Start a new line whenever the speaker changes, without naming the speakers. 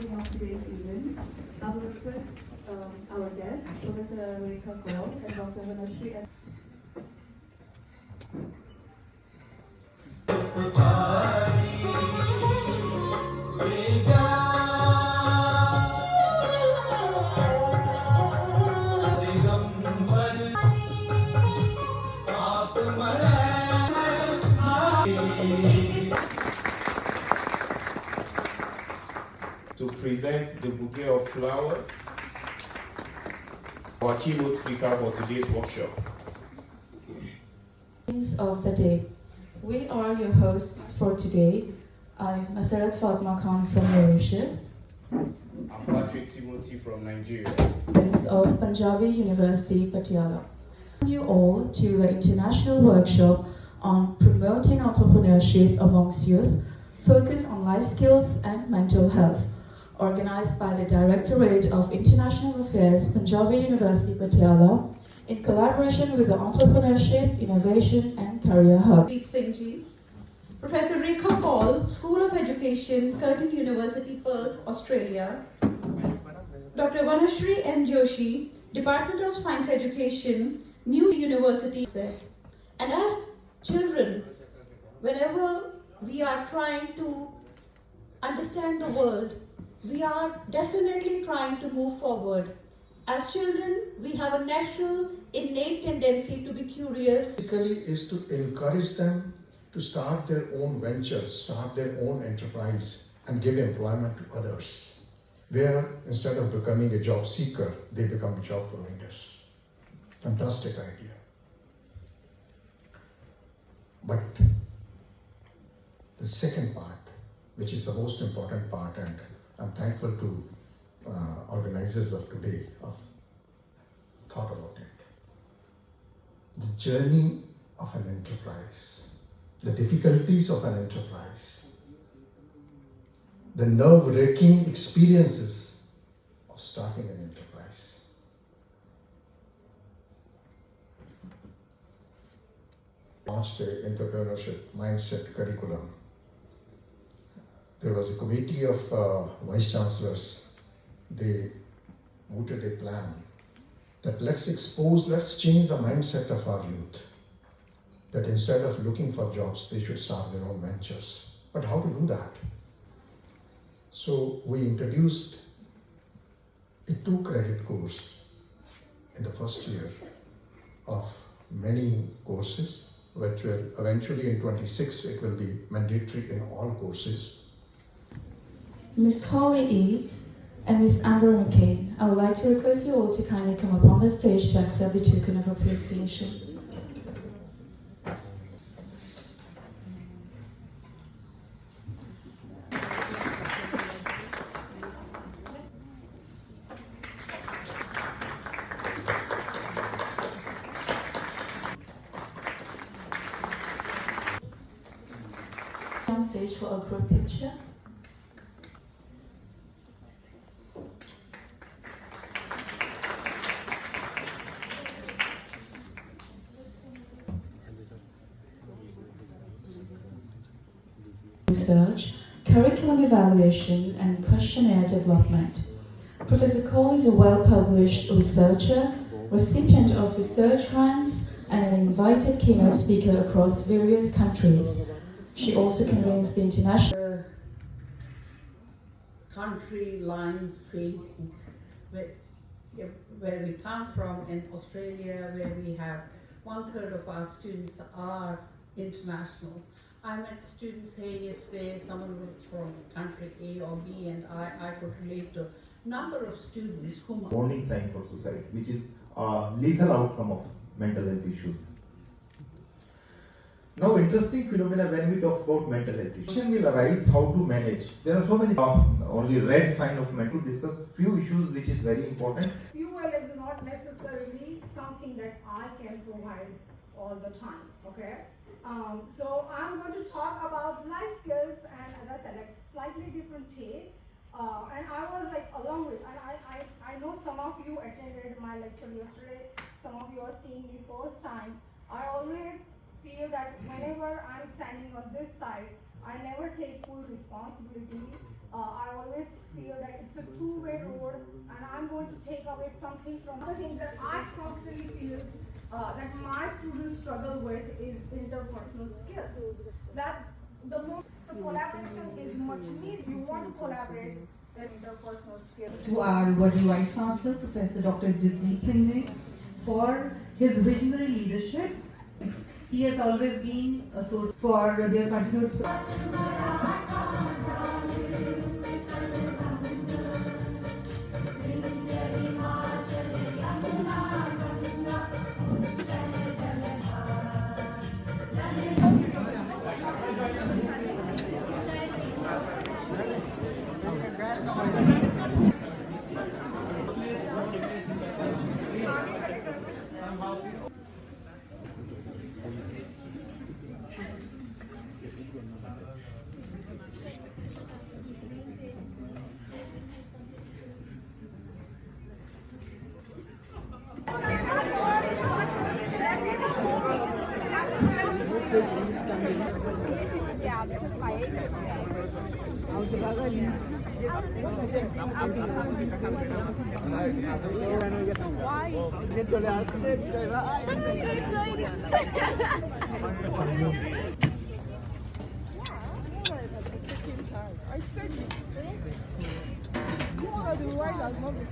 kicking off today's event, I will request our guests, Professor Rekha Kaur and Dr. Vanashri.
To present the bouquet of flowers, our keynote speaker for today's workshop.
Of the day. We are your hosts for today. I'm Masarat Fatma Khan from Mauritius.
I'm Patrick Timothy from Nigeria.
Of Punjabi University, Patiala. Welcome you all to the international workshop on promoting entrepreneurship amongst youth, focus on life skills and mental health, organized by the Directorate of International Affairs, Punjabi University, Patiala, in collaboration with the Entrepreneurship, Innovation and Career Hub.
Deep Singh Ji, Professor Rekha Kaur, School of Education, Curtin University, Perth, Australia, Dr. Vanashri N. Joshi, Department of Science Education, New University. And as children, whenever we are trying to understand the world, we are definitely trying to move forward. As children, we have a natural, innate tendency to be curious.
Basically, is to encourage them to start their own ventures, start their own enterprise, and give employment to others. Where instead of becoming a job seeker, they become job providers. Fantastic idea. But the second part, which is the most important part, and I'm thankful to organizers of today have thought about it. The journey of an enterprise, the difficulties of an enterprise, the nerve-wracking experiences of starting an enterprise. Launched an entrepreneurship mindset curriculum. There was a committee of vice chancellors. They mooted a plan that let's change the mindset of our youth. That instead of looking for jobs, they should start their own ventures. But how to do that? So we introduced a 2-credit course in the first year of many courses, which will eventually in 26, it will be mandatory in all courses.
Ms. Holly Eads and Ms. Amber McCain, I would like to request you all to kindly come up on the stage to accept the token of appreciation. On stage for a group picture. Research, curriculum evaluation and questionnaire development. Professor Cole is a well-published researcher, recipient of research grants and an invited keynote speaker across various countries. She also convenes the international
country lines fading. Where we come from in Australia, where we have 1/3 of our students are international. I met students here yesterday, someone was from country A or B, and I could relate to a number of students whom are
warning sign for suicide, which is a lethal outcome of mental health issues. Now, interesting phenomena when we talk about mental health issues. Question will arise how to manage. There are so many only red sign of mental. To discuss few issues which is very important.
Fuel is not necessarily something that I can provide all the time. Okay. So I'm going to talk about life skills, and as I said, like slightly different take. And I was like along with, and I know some of you attended my lecture yesterday. Some of you are seeing me first time. I always feel that whenever I'm standing on this side, I never take full responsibility. I always parents feel that it's a two-way road and I'm going to take away something from the things that I constantly feel that my students struggle with is interpersonal skills. That the more so collaboration is much needed. You want to collaborate with interpersonal skills.
To our Vice Chancellor, Professor Dr. Jagdeep Singh ji, for his visionary leadership. He has always been a source for their continued support.
I said it. You want to do right, I'll not be